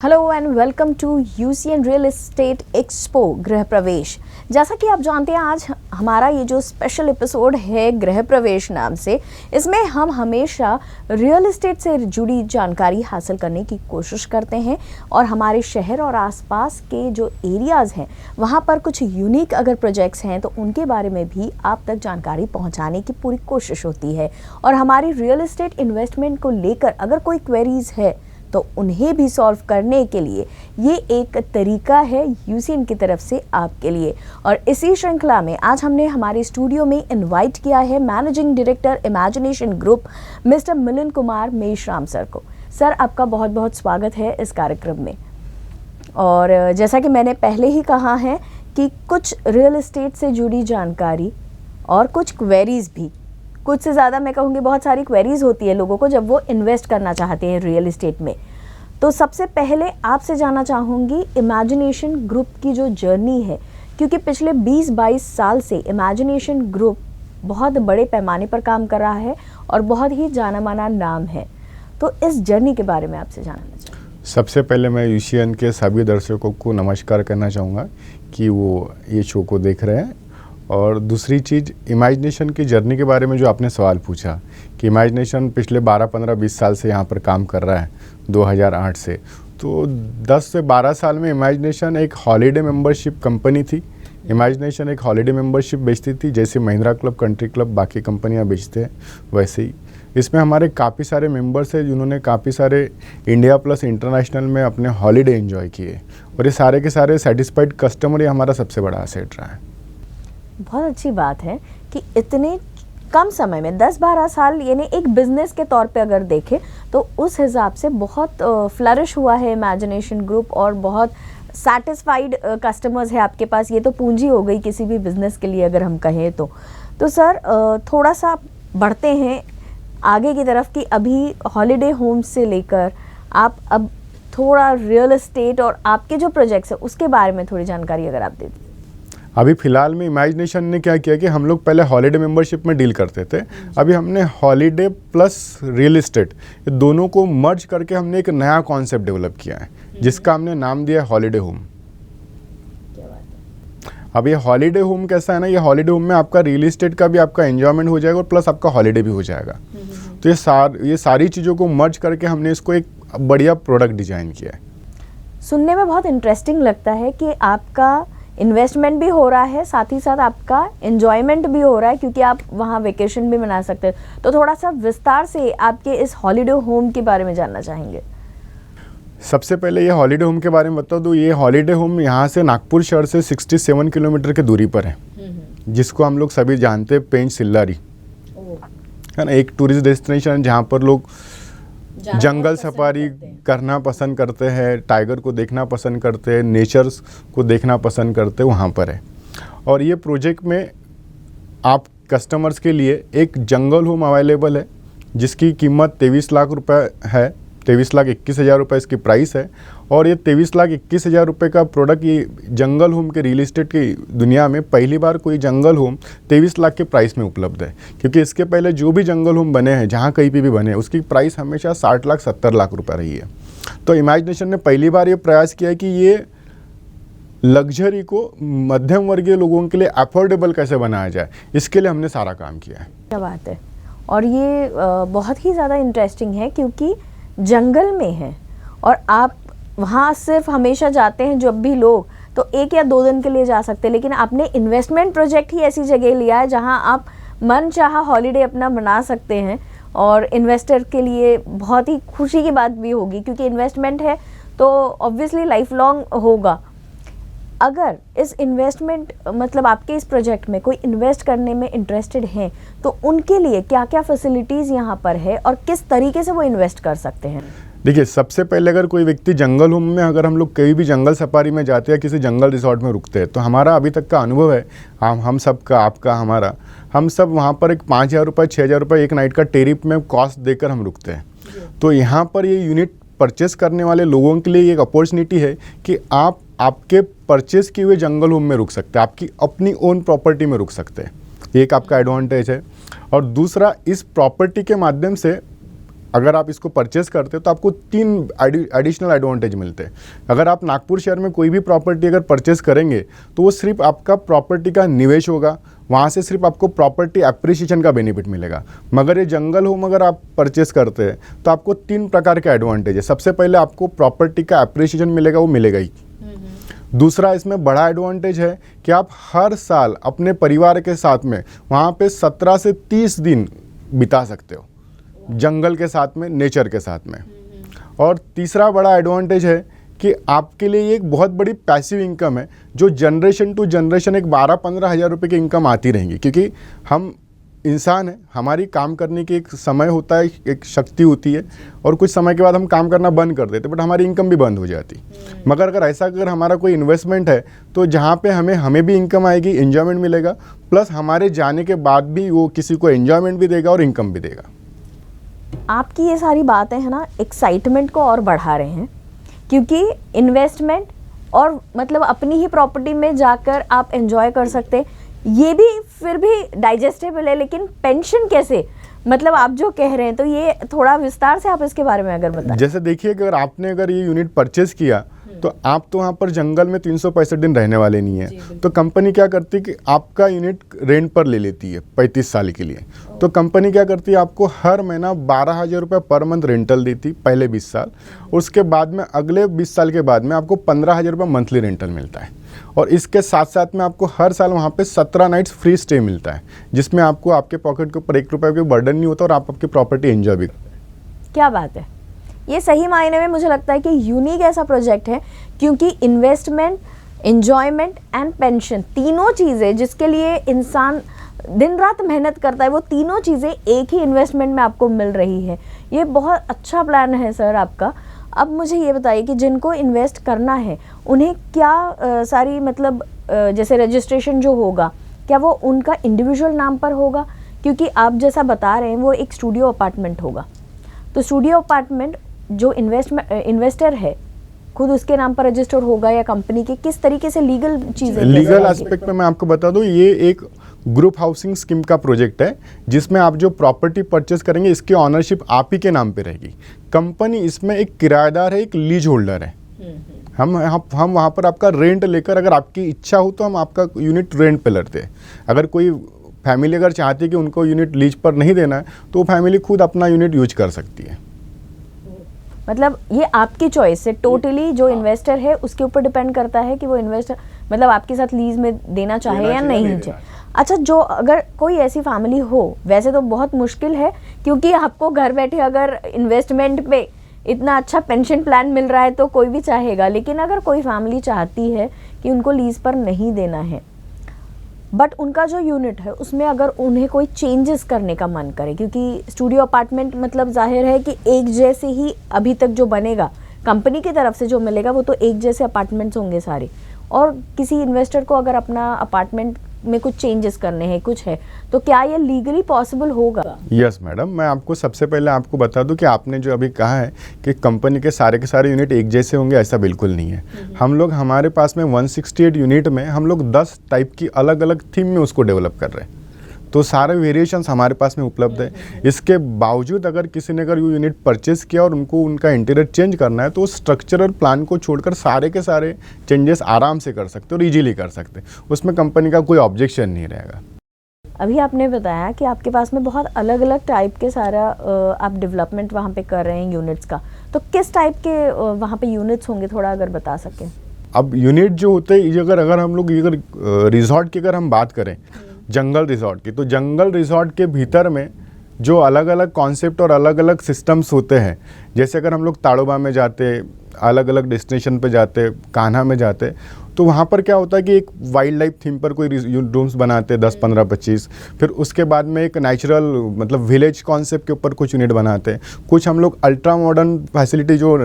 Hello and welcome to UCN real estate expo Griha Pravesh. जैसा कि आप जानते हैं, आज हमारा ये जो स्पेशल एपिसोड है गृह प्रवेश नाम से, इसमें हम हमेशा रियल एस्टेट से जुड़ी जानकारी हासिल करने की कोशिश करते हैं और हमारे शहर और आसपास के जो एरियाज़ हैं वहाँ पर कुछ यूनिक अगर प्रोजेक्ट्स हैं तो उनके बारे में भी आप तक जानकारी पहुँचाने की पूरी कोशिश होती है। और हमारी रियल एस्टेट इन्वेस्टमेंट को लेकर अगर कोई क्वेरीज है तो उन्हें भी सॉल्व करने के लिए ये एक तरीका है यूसीएन की तरफ से आपके लिए। और इसी श्रृंखला में आज हमने हमारे स्टूडियो में इनवाइट किया है managing director imagination group mister Milind Kumar Meshram sir को। सर, आपका बहुत बहुत स्वागत है इस कार्यक्रम में। और जैसा कि मैंने पहले ही कहा है कि कुछ रियल एस्टेट से जुड़ी जानकारी और कुछ क्वेरीज भी, कुछ से ज़्यादा मैं कहूँगी बहुत सारी क्वेरीज होती है लोगों को जब वो इन्वेस्ट करना चाहते हैं रियल एस्टेट में। तो सबसे पहले आपसे जानना चाहूँगी इमेजिनेशन ग्रुप की जो जर्नी है, क्योंकि पिछले 20-22 साल से इमेजिनेशन ग्रुप बहुत बड़े पैमाने पर काम कर रहा है और बहुत ही जाना माना नाम है। तो इस जर्नी के बारे में आपसे जानना चाहूँगी। सबसे पहले मैं यूसीएन के सभी दर्शकों को नमस्कार करना चाहूँगा कि वो ये शो को देख रहे हैं। और दूसरी चीज़, इमेजिनेशन की जर्नी के बारे में जो आपने सवाल पूछा कि इमेजिनेशन पिछले 12-15-20 साल से यहाँ पर काम कर रहा है 2008 से, तो 10 से 12 साल में इमेजिनेशन एक हॉलीडे मेंबरशिप कंपनी थी। इमेजिनेशन एक हॉलीडे मेंबरशिप बेचती थी, जैसे महिंद्रा क्लब, कंट्री क्लब बाकी कंपनियाँ बेचते हैं वैसे ही इसमें हमारे काफ़ी सारे मेंबर्स हैं जिन्होंने काफ़ी सारे इंडिया प्लस इंटरनेशनल में अपने हॉलीडे एंजॉय किए। और ये सारे के सारे सेटिस्फाइड कस्टमर, ये हमारा सबसे बड़ा एसेट रहा है। बहुत अच्छी बात है कि इतने कम समय में 10-12 साल, यानी एक बिजनेस के तौर पे अगर देखें तो उस हिसाब से बहुत फ्लरिश हुआ है इमेजिनेशन ग्रुप और बहुत सैटिस्फाइड कस्टमर्स है आपके पास। ये तो पूंजी हो गई किसी भी बिजनेस के लिए अगर हम कहें तो सर थोड़ा सा बढ़ते हैं आगे की तरफ कि अभी हॉलीडे होम्स से लेकर आप अब थोड़ा रियल एस्टेट और आपके जो प्रोजेक्ट्स है उसके बारे में थोड़ी जानकारी अगर आप दे दें। अभी फ़िलहाल में इमेजिनेशन ने क्या किया कि हम लोग पहले हॉलीडे मेंबरशिप में डील करते थे, अभी हमने हॉलीडे प्लस रियल एस्टेट ये दोनों को मर्ज करके हमने एक नया कॉन्सेप्ट डेवलप किया है जिसका हमने नाम दिया है हॉलीडे होम। अब ये हॉलीडे होम कैसा है ना, ये हॉलीडे होम में आपका रियल एस्टेट का भी आपका एंजॉयमेंट हो जाएगा और प्लस आपका हॉलीडे भी हो जाएगा। तो ये सारी चीज़ों को मर्ज करके हमने इसको एक बढ़िया प्रोडक्ट डिज़ाइन किया है। सुनने में बहुत इंटरेस्टिंग लगता है कि आपका इन्वेस्टमेंट भी हो रहा है, साथ ही साथ आपका एंजॉयमेंट भी हो रहा है, क्योंकि आप वहाँ वेकेशन भी मना सकते हैं। तो थोड़ा सा विस्तार से आपके इस हॉलीडे होम के बारे में जानना चाहेंगे। सबसे पहले ये हॉलीडे होम के बारे में बता दूँ। ये हॉलीडे होम यहाँ से नागपुर शहर से 67 किलोमीटर की दूरी पर है, जिसको हम लोग सभी जानते हैं पेंच सिल्लारी, है ना। एक टूरिस्ट डेस्टिनेशन जहाँ पर लोग जंगल सफारी करना पसंद करते हैं, टाइगर को देखना पसंद करते हैं, नेचर्स को देखना पसंद करते हैं, वहाँ पर है। और ये प्रोजेक्ट में आप कस्टमर्स के लिए एक जंगल होम अवेलेबल है जिसकी कीमत 23 लाख रुपए है। 23,21,000 रुपये इसकी प्राइस है। और ये 23,21,000 रुपये का प्रोडक्ट, ये जंगल होम के रियल एस्टेट की दुनिया में पहली बार कोई जंगल होम 23 लाख के प्राइस में उपलब्ध है, क्योंकि इसके पहले जो भी जंगल होम बने हैं जहाँ कहीं पे भी बने हैं उसकी प्राइस हमेशा 60 लाख 70 लाख रुपये रही है। तो इमेजिनेशन ने पहली बार ये प्रयास किया कि ये लग्जरी को मध्यम वर्गीय लोगों के लिए अफोर्डेबल कैसे बनाया जाए, इसके लिए हमने सारा काम किया है। क्या बात है। और ये बहुत ही ज़्यादा इंटरेस्टिंग है क्योंकि जंगल में है और आप वहाँ सिर्फ हमेशा जाते हैं जब भी लोग तो 1 या 2 दिन के लिए जा सकते हैं, लेकिन आपने इन्वेस्टमेंट प्रोजेक्ट ही ऐसी जगह लिया है जहाँ आप मन चाहा हॉलीडे अपना बना सकते हैं। और इन्वेस्टर के लिए बहुत ही खुशी की बात भी होगी, क्योंकि इन्वेस्टमेंट है तो ऑब्वियसली लाइफ लॉन्ग होगा। अगर इस इन्वेस्टमेंट मतलब आपके इस प्रोजेक्ट में कोई इन्वेस्ट करने में इंटरेस्टेड हैं तो उनके लिए क्या क्या फैसिलिटीज़ यहाँ पर है और किस तरीके से वो इन्वेस्ट कर सकते हैं? देखिए, सबसे पहले अगर कोई व्यक्ति जंगल होम में, अगर हम लोग कहीं भी जंगल सफारी में जाते हैं, किसी जंगल रिसोर्ट में रुकते हैं, तो हमारा अभी तक का अनुभव है, हम सब का, आपका, हमारा, हम सब वहाँ पर एक 5,000 रुपये 6,000 रुपये एक नाइट का टेरिफ में कॉस्ट देकर हम रुकते हैं। तो यहाँ पर ये यूनिट परचेस करने वाले लोगों के लिए एक अपॉर्चुनिटी है कि आप आपके परचेस किए हुए जंगल होम में रुक सकते हैं, आपकी अपनी ओन प्रॉपर्टी में रुक सकते हैं। एक आपका एडवांटेज है। और दूसरा, इस प्रॉपर्टी के माध्यम से अगर आप इसको परचेस करते हो तो आपको 3 एडिशनल एडवांटेज मिलते हैं। अगर आप नागपुर शहर में कोई भी प्रॉपर्टी अगर परचेस करेंगे तो वो सिर्फ आपका प्रॉपर्टी का निवेश होगा, वहाँ से सिर्फ आपको प्रॉपर्टी एप्रिसिएशन का बेनिफिट मिलेगा। मगर ये जंगल होम अगर आप परचेस करते हैं तो आपको 3 प्रकार के एडवांटेज है। सबसे पहले आपको प्रॉपर्टी का एप्रिसिएशन मिलेगा, वो मिलेगा ही। दूसरा इसमें बड़ा एडवांटेज है कि आप हर साल अपने परिवार के साथ में वहाँ पे 17 से 30 दिन बिता सकते हो, जंगल के साथ में, नेचर के साथ में। और तीसरा बड़ा एडवांटेज है कि आपके लिए ये एक बहुत बड़ी पैसिव इनकम है, जो जनरेशन टू जनरेशन एक 12-15 हज़ार रुपये की इनकम आती रहेंगी। क्योंकि हम इंसान हैं, हमारी काम करने की एक समय होता है, एक शक्ति होती है, और कुछ समय के बाद हम काम करना बंद कर देते, बट हमारी इनकम भी बंद हो जाती। मगर अगर हमारा कोई इन्वेस्टमेंट है तो जहाँ पे हमें भी इनकम आएगी, एंजॉयमेंट मिलेगा, प्लस हमारे जाने के बाद भी वो किसी को एंजॉयमेंट भी देगा और इनकम भी देगा। आपकी ये सारी बातें हैं ना, एक्साइटमेंट को और बढ़ा रहे हैं, क्योंकि इन्वेस्टमेंट और मतलब अपनी ही प्रॉपर्टी में जाकर आप एंजॉय कर सकते, ये भी फिर भी डाइजेस्टेबल है। लेकिन पेंशन कैसे, मतलब आप जो कह रहे हैं, तो ये थोड़ा विस्तार से आप इसके बारे में अगर बताएं। जैसे देखिए कि अगर ये यूनिट परचेस किया तो आप तो वहाँ पर जंगल में 365 दिन रहने वाले नहीं है, तो कंपनी क्या करती है कि आपका यूनिट रेंट पर ले लेती है 35 साल के लिए। तो कंपनी क्या करती है, आपको हर महीना 12,000 रुपये पर मंथ रेंटल देती पहले 20 साल, उसके बाद में अगले 20 साल के बाद में आपको 15,000 रुपये मंथली रेंटल मिलता है। और इसके साथ साथ में आपको हर साल वहाँ पे 17 नाइट्स फ्री स्टे मिलता है, जिसमें आपको आपके पॉकेट के ऊपर 1 रुपये का बर्डन नहीं होता और आप आपकी प्रॉपर्टी एंजॉय भी। क्या बात है, ये सही मायने में मुझे लगता है कि यूनिक ऐसा प्रोजेक्ट है, क्योंकि इन्वेस्टमेंट, एंजॉयमेंट एंड पेंशन, तीनों चीज़ें जिसके लिए इंसान दिन रात मेहनत करता है, वो तीनों चीज़ें एक ही इन्वेस्टमेंट में आपको मिल रही है। ये बहुत अच्छा प्लान है सर आपका। अब मुझे ये बताइए कि जिनको इन्वेस्ट करना है उन्हें क्या सारी मतलब जैसे रजिस्ट्रेशन जो होगा, क्या वो उनका इंडिविजुअल नाम पर होगा? क्योंकि आप जैसा बता रहे हैं वो एक स्टूडियो अपार्टमेंट होगा, तो स्टूडियो अपार्टमेंट जो इन्वेस्टर है खुद उसके नाम पर रजिस्टर होगा या कंपनी के, किस तरीके से लीगल चीज़ें? लीगल एस्पेक्ट में मैं आपको बता दूं, ये एक ग्रुप हाउसिंग स्कीम का प्रोजेक्ट है, जिसमें आप जो प्रॉपर्टी परचेस करेंगे इसकी ऑनरशिप आप ही के नाम पे रहेगी। कंपनी इसमें एक किराएदार है, एक लीज होल्डर है। हम वहाँ पर आपका रेंट लेकर, अगर आपकी इच्छा हो तो हम आपका यूनिट रेंट पे लेते हैं। अगर कोई फैमिली अगर चाहती है कि उनको यूनिट लीज पर नहीं देना है, तो वो फैमिली खुद अपना यूनिट यूज कर सकती है। मतलब ये आपकी चॉइस है टोटली, जो इन्वेस्टर है उसके ऊपर डिपेंड करता है कि वो इन्वेस्टर मतलब आपके साथ लीज में देना चाहे या नहीं चाहे। अच्छा, जो अगर कोई ऐसी फैमिली हो, वैसे तो बहुत मुश्किल है क्योंकि आपको घर बैठे अगर इन्वेस्टमेंट पे इतना अच्छा पेंशन प्लान मिल रहा है तो कोई भी चाहेगा, लेकिन अगर कोई फैमिली चाहती है कि उनको लीज पर नहीं देना है, बट उनका जो यूनिट है उसमें अगर उन्हें कोई चेंजेस करने का मन करे, क्योंकि स्टूडियो अपार्टमेंट मतलब जाहिर है कि एक जैसे ही अभी तक जो बनेगा, कंपनी की तरफ से जो मिलेगा वो तो एक जैसे अपार्टमेंट्स होंगे सारे, और किसी इन्वेस्टर को अगर अपना अपार्टमेंट में कुछ चेंजेस करने हैं, कुछ है, तो क्या ये लीगली पॉसिबल होगा? यस मैडम, मैं आपको सबसे पहले आपको बता दूं कि आपने जो अभी कहा है कि कंपनी के सारे यूनिट एक जैसे होंगे, ऐसा बिल्कुल नहीं है। हम लोग हमारे पास में 168 यूनिट में हम लोग 10 टाइप की अलग अलग थीम में उसको डेवलप कर रहे हैं, तो सारे वेरिएशंस हमारे पास में उपलब्ध है। इसके बावजूद अगर किसी ने वो यूनिट परचेस किया और उनको उनका इंटीरियर चेंज करना है, तो स्ट्रक्चरल प्लान को छोड़कर सारे के सारे चेंजेस आराम से कर सकते और इजीली कर सकते, उसमें कंपनी का कोई ऑब्जेक्शन नहीं रहेगा। अभी आपने बताया कि आपके पास में बहुत अलग अलग टाइप के सारा आप डेवलपमेंट वहाँ पे कर रहे हैं यूनिट्स का, तो किस टाइप के वहाँ पे यूनिट्स होंगे, थोड़ा अगर बता सकें। अब यूनिट जो होते हैं, अगर हम लोग रिजॉर्ट की अगर हम बात करें, जंगल रिजॉर्ट की, तो जंगल रिजॉर्ट के भीतर में जो अलग अलग कॉन्सेप्ट और अलग अलग सिस्टम्स होते हैं, जैसे अगर हम लोग ताड़ोबा में जाते, अलग अलग डेस्टिनेशन पे जाते, कान्हा में जाते, तो वहाँ पर क्या होता है कि एक वाइल्ड लाइफ थीम पर कोई रूम्स बनाते 10, 15, 25, फिर उसके बाद में एक नेचुरल मतलब विलेज कॉन्सेप्ट के ऊपर कुछ यूनिट बनाते हैं, कुछ हम लोग अल्ट्रा मॉडर्न फैसिलिटी जो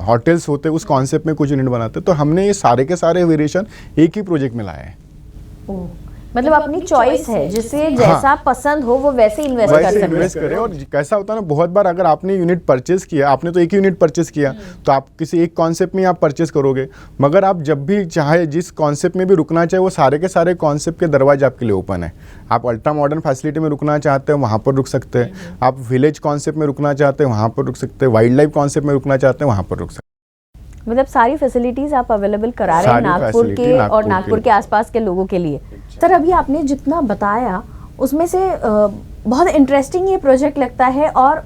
होटल्स होते हैं उस कॉन्सेप्ट में कुछ यूनिट बनाते हैं। तो हमने ये सारे के सारे वेरिएशन एक ही प्रोजेक्ट में लाए हैं। मतलब अपनी चॉइस है, जिसे जैसा पसंद हो वो वैसे इन्वेस्ट कर वैसे सकते इन्वेस्ट करें। और कैसा होता है ना, बहुत बार अगर आपने यूनिट परचेज किया, आपने तो एक यूनिट परचेज किया, तो आप किसी एक कॉन्सेप्ट में आप परचेज करोगे, मगर आप जब भी चाहे जिस कॉन्सेप्ट में भी रुकना चाहे, वो सारे के सारे कॉन्सेप्ट के दरवाजे आपके लिए ओपन है। आप अल्ट्रा मॉडर्न फैसिलिटी में रुकना चाहते हैं, वहाँ पर रुक सकते हैं। आप विलेज कॉन्सेप्ट में रुकना चाहते हैं, वहाँ पर रुक सकते हैं। वाइल्ड लाइफ कॉन्सेप्ट में रुकना चाहते हैं, वहाँ पर रुक सकते हैं। मतलब सारी फैसिलिटीज आप अवेलेबल करा रहे हैं सारी नागपुर facility के और नागपुर नागपुर के के आसपास के लोगों के लिए। सर अभी आपने जितना बताया उसमें से बहुत इंटरेस्टिंग ये प्रोजेक्ट लगता है, और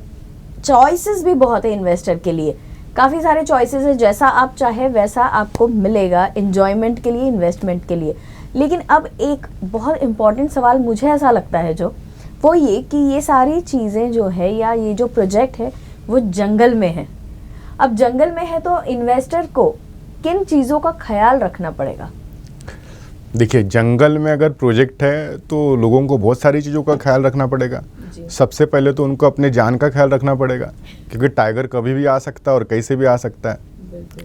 चॉइसेस भी बहुत है इन्वेस्टर के लिए। काफ़ी सारे चॉइसेस है, जैसा आप चाहे वैसा आपको मिलेगा एंजॉयमेंट के लिए, इन्वेस्टमेंट के लिए। लेकिन अब एक बहुत इम्पॉर्टेंट सवाल मुझे ऐसा लगता है जो वो ये कि ये सारी चीज़ें जो है या ये जो प्रोजेक्ट है वो जंगल में है। अब जंगल में है तो इन्वेस्टर को किन चीज़ों का ख्याल रखना पड़ेगा? देखिए, जंगल में अगर प्रोजेक्ट है तो लोगों को बहुत सारी चीज़ों का ख्याल रखना पड़ेगा। सबसे पहले तो उनको अपने जान का ख्याल रखना पड़ेगा, क्योंकि टाइगर कभी भी आ सकता है और कैसे भी आ सकता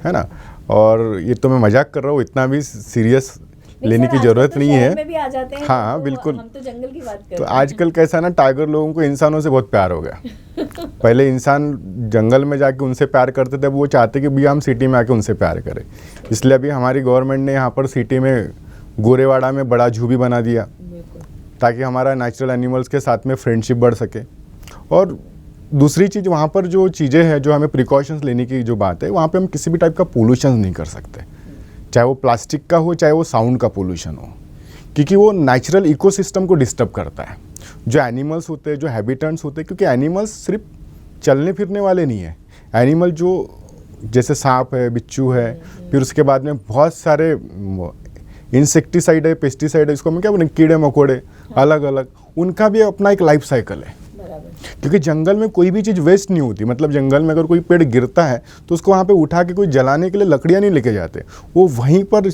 है ना। और ये तो मैं मजाक कर रहा हूँ, इतना भी सीरियस लेने की जरूरत नहीं है। में भी आ जाते हैं, हाँ तो बिल्कुल। हम तो जंगल की बात कर तो रहे हैं। आजकल कैसा ना, टाइगर लोगों को इंसानों से बहुत प्यार हो गया। पहले इंसान जंगल में जाके उनसे प्यार करते थे, अब वो चाहते कि भैया हम सिटी में आके उनसे प्यार करें। इसलिए अभी हमारी गवर्नमेंट ने यहाँ पर सिटी में गोरेवाड़ा में बड़ा जू भी बना दिया, ताकि हमारा नेचुरल एनिमल्स के साथ में फ्रेंडशिप बढ़ सके। और दूसरी चीज़, वहाँ पर जो चीज़ें हैं, जो हमें प्रिकॉशंस लेने की जो बात है, वहाँ पे हम किसी भी टाइप का पोल्यूशन नहीं कर सकते, चाहे वो प्लास्टिक का हो, चाहे वो साउंड का पोल्यूशन हो, क्योंकि वो नेचुरल इकोसिस्टम को डिस्टर्ब करता है। जो एनिमल्स होते हैं, जो हैबिटेंट्स होते हैं, क्योंकि एनिमल्स सिर्फ चलने फिरने वाले नहीं है। एनिमल जो जैसे सांप है, बिच्छू है, फिर उसके बाद में बहुत सारे इंसेक्टिसाइड है, पेस्टिसाइड है, इसको हम क्या बोलें, कीड़े मकोड़े अलग अलग, उनका भी अपना एक लाइफ साइकिल है। क्योंकि जंगल में कोई भी चीज़ वेस्ट नहीं होती। मतलब जंगल में अगर कोई पेड़ गिरता है तो उसको वहाँ पे उठा के कोई जलाने के लिए लकड़ियाँ नहीं लेके जाते, वो वहीं पर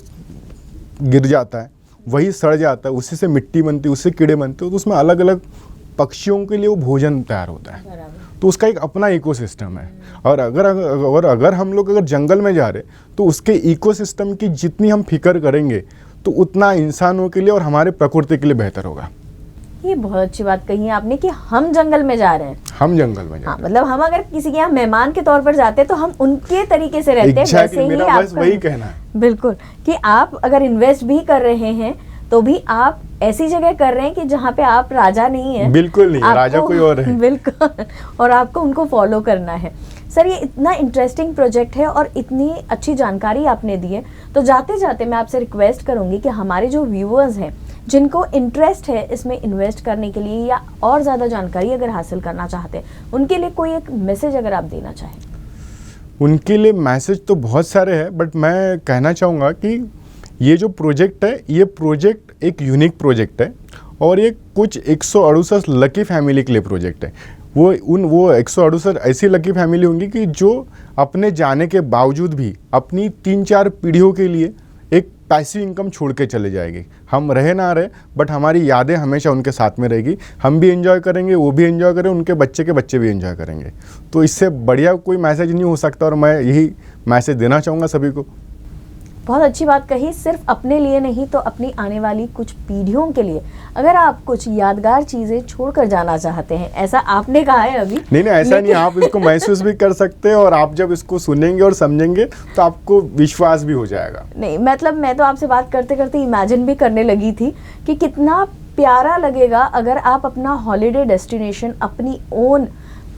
गिर जाता है, वही सड़ जाता है, उसी से मिट्टी बनती है, उससे कीड़े बनते हैं, तो उसमें अलग अलग पक्षियों के लिए वो भोजन तैयार होता है। तो उसका एक अपना इकोसिस्टम है। और अगर हम लोग अगर जंगल में जा रहे तो उसके इकोसिस्टम की जितनी हम फिक्र करेंगे तो उतना इंसानों के लिए और हमारे प्रकृति के लिए बेहतर होगा। ये बहुत अच्छी बात कही है आपने कि हम जंगल में जा रहे हैं। हम जंगल में जा हाँ, मतलब हम अगर किसी के यहाँ मेहमान के तौर पर जाते हैं तो हम उनके तरीके से रहते हैं। वैसे ही मेरा बस वही कहना है। बिल्कुल, कि आप अगर इन्वेस्ट भी कर रहे हैं तो भी आप ऐसी जगह कर रहे हैं कि जहाँ पे आप राजा नहीं है। बिल्कुल नहीं, राजा कोई और है। बिल्कुल, और आपको उनको फॉलो करना है। सर ये इतना इंटरेस्टिंग प्रोजेक्ट है और इतनी अच्छी जानकारी आपने दी है, तो जाते जाते मैं आपसे रिक्वेस्ट करूंगी कि हमारे जो व्यूअर्स हैं जिनको इंटरेस्ट है इसमें इन्वेस्ट करने के लिए या और ज़्यादा जानकारी अगर हासिल करना चाहते हैं, उनके लिए कोई एक मैसेज अगर आप देना चाहें। उनके लिए मैसेज तो बहुत सारे हैं, बट मैं कहना चाहूँगा कि ये जो प्रोजेक्ट है, ये प्रोजेक्ट एक यूनिक प्रोजेक्ट है और ये कुछ 168 लकी फैमिली के लिए प्रोजेक्ट है। वो 168 ऐसी लकी फैमिली होंगी कि जो अपने जाने के बावजूद भी अपनी 3-4 पीढ़ियों के लिए एक पैसिव इनकम छोड़ के चले जाएगी। हम रहे ना रहे, बट हमारी यादें हमेशा उनके साथ में रहेगी। हम भी एंजॉय करेंगे, वो भी एंजॉय करें, उनके बच्चे के बच्चे भी एंजॉय करेंगे। तो इससे बढ़िया कोई मैसेज नहीं हो सकता और मैं यही मैसेज देना चाहूँगा सभी को। बहुत अच्छी बात कही, सिर्फ अपने लिए नहीं तो अपनी आने वाली कुछ पीढ़ियों के लिए अगर आप कुछ यादगार चीज़ें छोड़कर जाना चाहते हैं, ऐसा आपने कहा है अभी। नहीं ऐसा नहीं, आप इसको महसूस भी कर सकते हैं और आप जब इसको सुनेंगे और समझेंगे तो आपको विश्वास भी हो जाएगा। नहीं मतलब मैं तो आपसे बात करते करते इमेजिन भी करने लगी थी कि कितना प्यारा लगेगा अगर आप अपना हॉलीडे डेस्टिनेशन अपनी ओन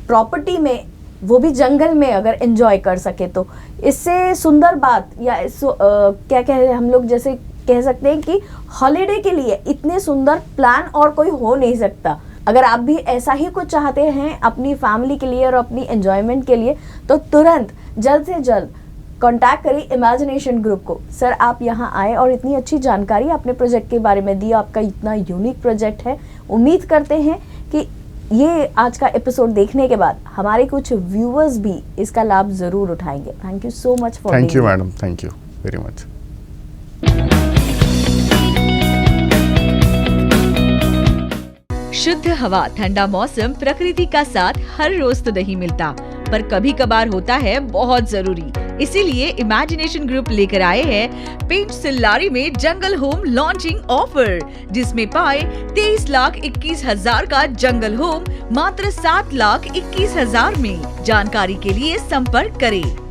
प्रॉपर्टी में, वो भी जंगल में, अगर एंजॉय कर सके। तो इससे सुंदर बात या क्या कह हम लोग जैसे कह सकते हैं कि हॉलीडे के लिए इतने सुंदर प्लान और कोई हो नहीं सकता। अगर आप भी ऐसा ही कुछ चाहते हैं अपनी फैमिली के लिए और अपनी एंजॉयमेंट के लिए, तो तुरंत जल्द से जल्द कांटेक्ट करिए इमेजिनेशन ग्रुप को। सर आप यहाँ आए और इतनी अच्छी जानकारी अपने प्रोजेक्ट के बारे में दी, आपका इतना यूनिक प्रोजेक्ट है। उम्मीद करते हैं कि ये आज का एपिसोड देखने के बाद हमारे कुछ व्यूअर्स भी इसका लाभ जरूर उठाएंगे। Thank you so much for thank you madam, thank you very much. शुद्ध हवा, ठंडा मौसम, प्रकृति का साथ हर रोज तो नहीं मिलता। पर कभी कभार होता है बहुत जरूरी। इसीलिए इमेजिनेशन ग्रुप लेकर आए हैं पेंच सिल्लारी में जंगल होम लॉन्चिंग ऑफर, जिसमें पाए 23,21,000 का जंगल होम मात्र 7,21,000 में। जानकारी के लिए संपर्क करें।